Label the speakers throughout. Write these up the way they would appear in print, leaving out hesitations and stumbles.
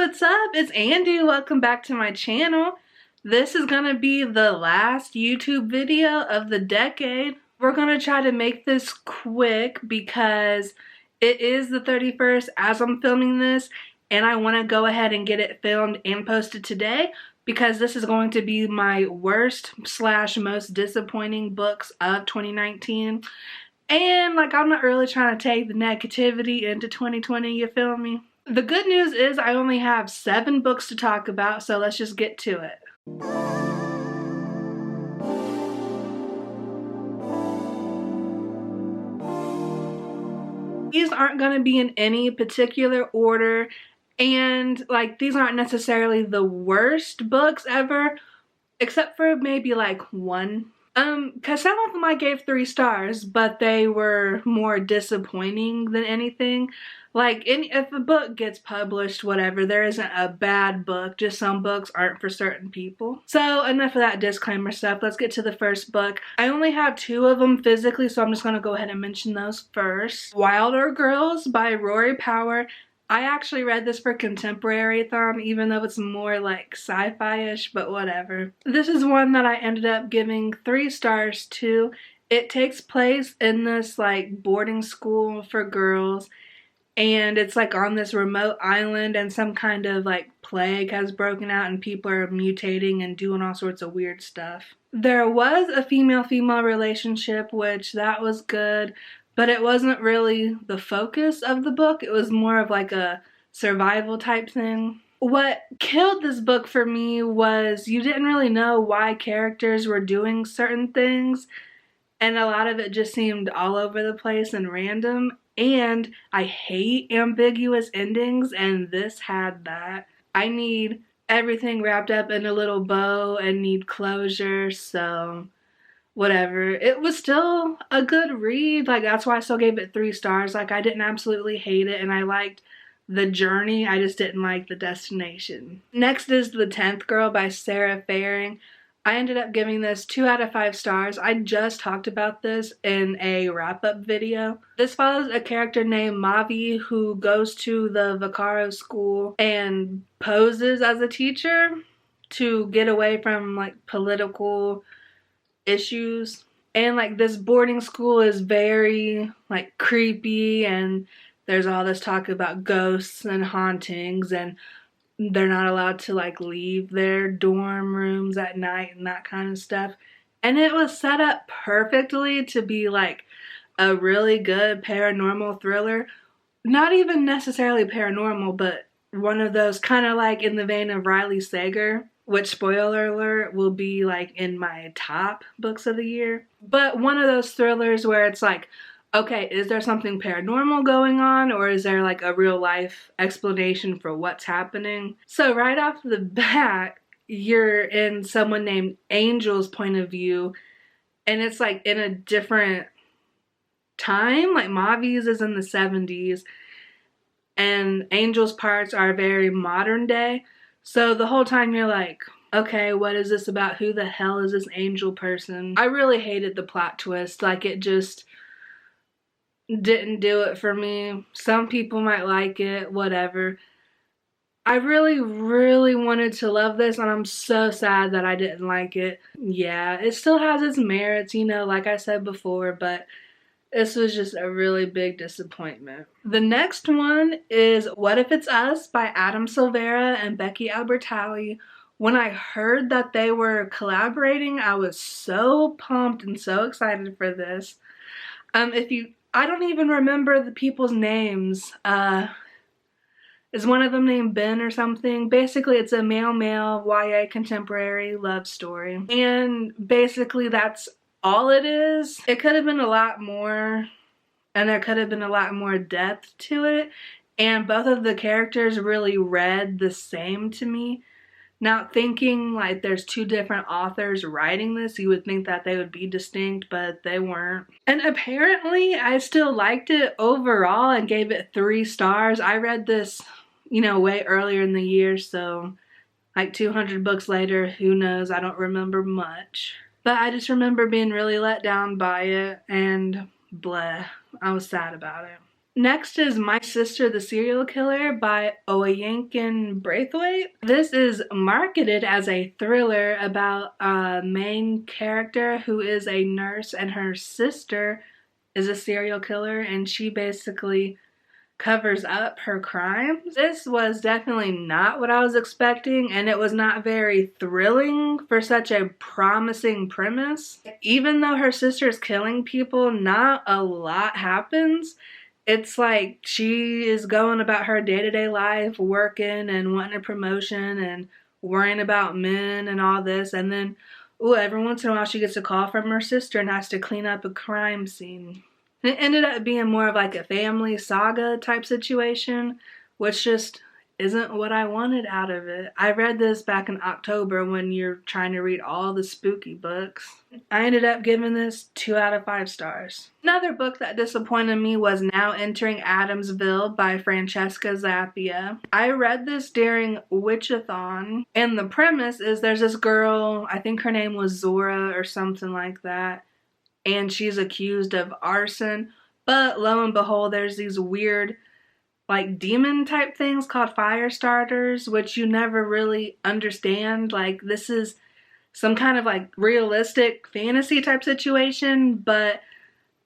Speaker 1: what's up? It's Andy. Welcome back to my channel. This is gonna be the last YouTube video of the decade. We're gonna try to make this quick because it is the 31st as I'm filming this, and I want to go ahead and get it filmed and posted today because this is going to be my worst / most disappointing books of 2019. And like, I'm not really trying to take the negativity into 2020, you feel me? The good news is I only have 7 books to talk about, so let's just get to it. These aren't going to be in any particular order, and like, these aren't necessarily the worst books ever, except for maybe like one. Because some of them I gave 3 stars, but they were more disappointing than anything. Like, if a book gets published, whatever, there isn't a bad book, just some books aren't for certain people. So enough of that disclaimer stuff. Let's get to the first book. I only have 2 of them physically, so I'm just going to go ahead and mention those first. Wilder Girls by Rory Power. I actually read this for contemporary Athan, even though it's more like sci-fi-ish, but whatever. This is one that I ended up giving 3 stars to. It takes place in this like boarding school for girls, and it's like on this remote island, and some kind of like plague has broken out and people are mutating and doing all sorts of weird stuff. There was a female-female relationship, which that was good, but it wasn't really the focus of the book. It was more of like a survival type thing. What killed this book for me was you didn't really know why characters were doing certain things, and a lot of it just seemed all over the place and random. And I hate ambiguous endings, and this had that. I need everything wrapped up in a little bow and need closure, so whatever. It was still a good read. Like, that's why I still gave it 3 stars. Like, I didn't absolutely hate it, and I liked the journey. I just didn't like the destination. Next is The 10th Girl by Sarah Faring. I ended up giving this 2 out of 5 stars. I just talked about this in a wrap-up video. This follows a character named Mavi who goes to the Vaccaro school and poses as a teacher to get away from like political issues. And like, this boarding school is very like creepy, and there's all this talk about ghosts and hauntings, and they're not allowed to like leave their dorm rooms at night and that kind of stuff. And it was set up perfectly to be like a really good paranormal thriller. Not even necessarily paranormal, but one of those kind of like in the vein of Riley Sager, which, spoiler alert, will be like in my top books of the year. But one of those thrillers where it's like, okay, is there something paranormal going on, or is there like a real life explanation for what's happening? So right off the bat, you're in someone named Angel's point of view, and it's like in a different time. Like, Mavi's is in the 70s, and Angel's parts are very modern day. So the whole time you're like, okay, what is this about? Who the hell is this Angel person? I really hated the plot twist. Like, it just didn't do it for me. Some people might like it, whatever. I really wanted to love this, and I'm so sad that I didn't like it. Yeah, it still has its merits, you know, like I said before, but this was just a really big disappointment. The next one is What If It's Us by Adam Silvera and Becky Albertalli. When I heard that they were collaborating, I was so pumped and so excited for this. I don't even remember the people's names. Is one of them named Ben or something? Basically, it's a male-male YA contemporary love story. And basically, that's all it is. It could have been a lot more, and there could have been a lot more depth to it. And both of the characters really read the same to me. Now, thinking like there's 2 different authors writing this, you would think that they would be distinct, but they weren't. And apparently, I still liked it overall and gave it 3 stars. I read this, you know, way earlier in the year, so like 200 books later, who knows? I don't remember much. But I just remember being really let down by it, and bleh, I was sad about it. Next is My Sister the Serial Killer by Oyankin Braithwaite. This is marketed as a thriller about a main character who is a nurse and her sister is a serial killer, and she basically covers up her crimes. This was definitely not what I was expecting, and it was not very thrilling for such a promising premise. Even though her sister's killing people, not a lot happens. It's like she is going about her day-to-day life, working and wanting a promotion and worrying about men and all this, and then every once in a while she gets a call from her sister and has to clean up a crime scene. It ended up being more of like a family saga type situation, which just isn't what I wanted out of it. I read this back in October when you're trying to read all the spooky books. I ended up giving this 2 out of 5 stars. Another book that disappointed me was Now Entering Adamsville by Francesca Zappia. I read this during Witchathon, and the premise is there's this girl, I think her name was Zora or something like that, and she's accused of arson, but lo and behold, there's these weird like demon type things called fire starters, which you never really understand. Like, this is some kind of like realistic fantasy type situation, but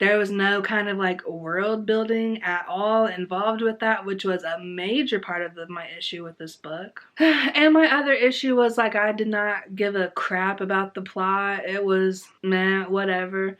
Speaker 1: there was no kind of like world building at all involved with that, which was a major part of my issue with this book. And my other issue was like I did not give a crap about the plot. It was meh, whatever.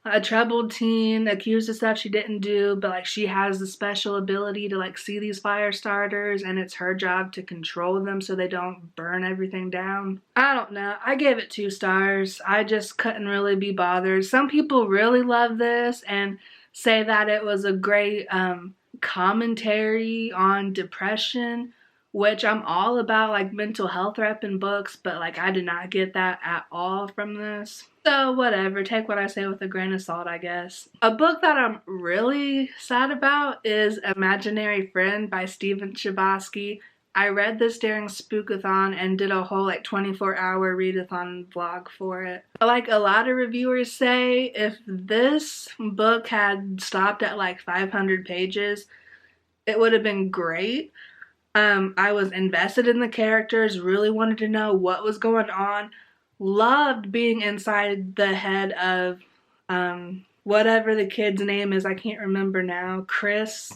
Speaker 1: A troubled teen accused of stuff she didn't do, but like she has the special ability to like see these fire starters, and it's her job to control them so they don't burn everything down. I don't know. I gave it 2 stars. I just couldn't really be bothered. Some people really love this and say that it was a great commentary on depression, which I'm all about, like mental health rep in books, but like I did not get that at all from this. So whatever, take what I say with a grain of salt, I guess. A book that I'm really sad about is Imaginary Friend by Stephen Chbosky. I read this during Spookathon and did a whole like 24-hour readathon vlog for it. Like a lot of reviewers say, if this book had stopped at like 500 pages, it would have been great. I was invested in the characters, really wanted to know what was going on. Loved being inside the head of whatever the kid's name is, I can't remember now. Chris,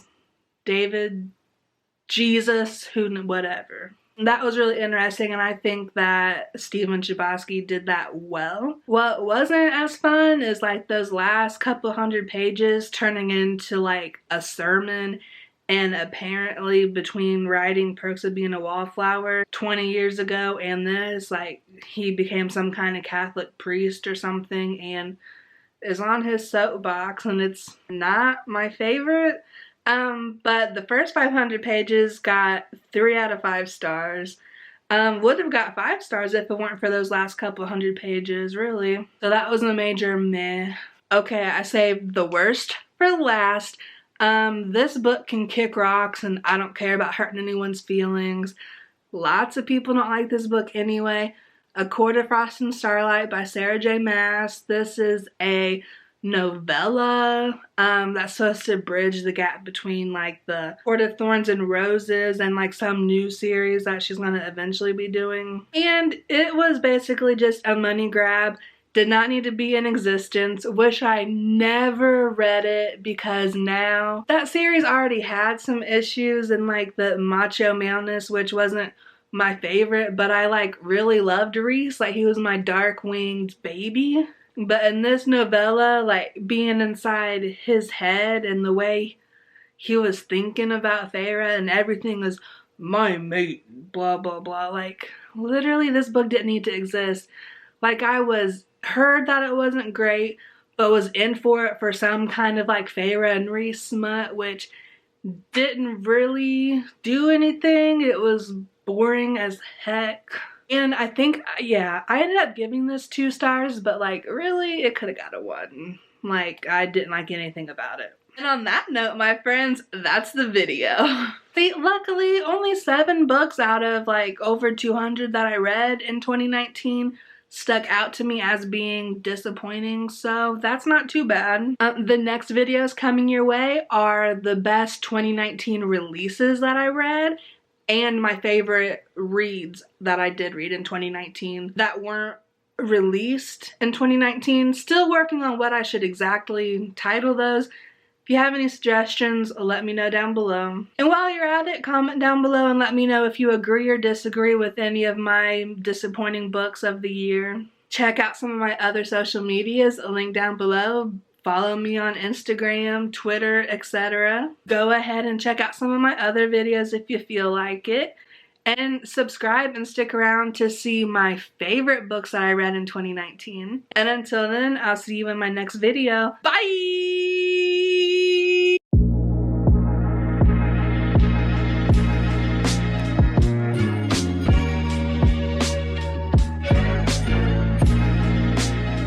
Speaker 1: David, Jesus, whatever. That was really interesting, and I think that Stephen Chbosky did that well. What wasn't as fun is like those last couple hundred pages turning into like a sermon. And apparently between writing Perks of Being a Wallflower 20 years ago and this, like, he became some kind of Catholic priest or something and is on his soapbox, and it's not my favorite. But the first 500 pages got 3 out of 5 stars. Would have got 5 stars if it weren't for those last couple hundred pages, really. So that was a major meh. Okay, I saved the worst for last. This book can kick rocks, and I don't care about hurting anyone's feelings. Lots of people don't like this book anyway. A Court of Frost and Starlight by Sarah J. Maas. This is a novella that's supposed to bridge the gap between like the Court of Thorns and Roses and like some new series that she's going to eventually be doing. And it was basically just a money grab. Did not need to be in existence. Wish I never read it, because now that series already had some issues and like the macho maleness, which wasn't my favorite, but I like really loved Reese. Like, he was my dark-winged baby. But in this novella, like being inside his head and the way he was thinking about Feyre and everything was my mate, blah blah blah. Like, literally this book didn't need to exist. Like, I heard that it wasn't great, but was in for it for some kind of like Feyre and Reese smut, which didn't really do anything. It was boring as heck. And I think, yeah, I ended up giving this 2 stars, but like really it could have got a 1. Like, I didn't like anything about it. And on that note, my friends, that's the video. See, luckily only 7 books out of like over 200 that I read in 2019. stuck out to me as being disappointing, so that's not too bad. The next videos coming your way are the best 2019 releases that I read and my favorite reads that I did read in 2019 that weren't released in 2019. Still working on what I should exactly title those. If you have any suggestions, let me know down below. And while you're at it, comment down below and let me know if you agree or disagree with any of my disappointing books of the year. Check out some of my other social medias, a link down below. Follow me on Instagram, Twitter, etc. Go ahead and check out some of my other videos if you feel like it. And subscribe and stick around to see my favorite books that I read in 2019. And until then, I'll see you in my next video. Bye!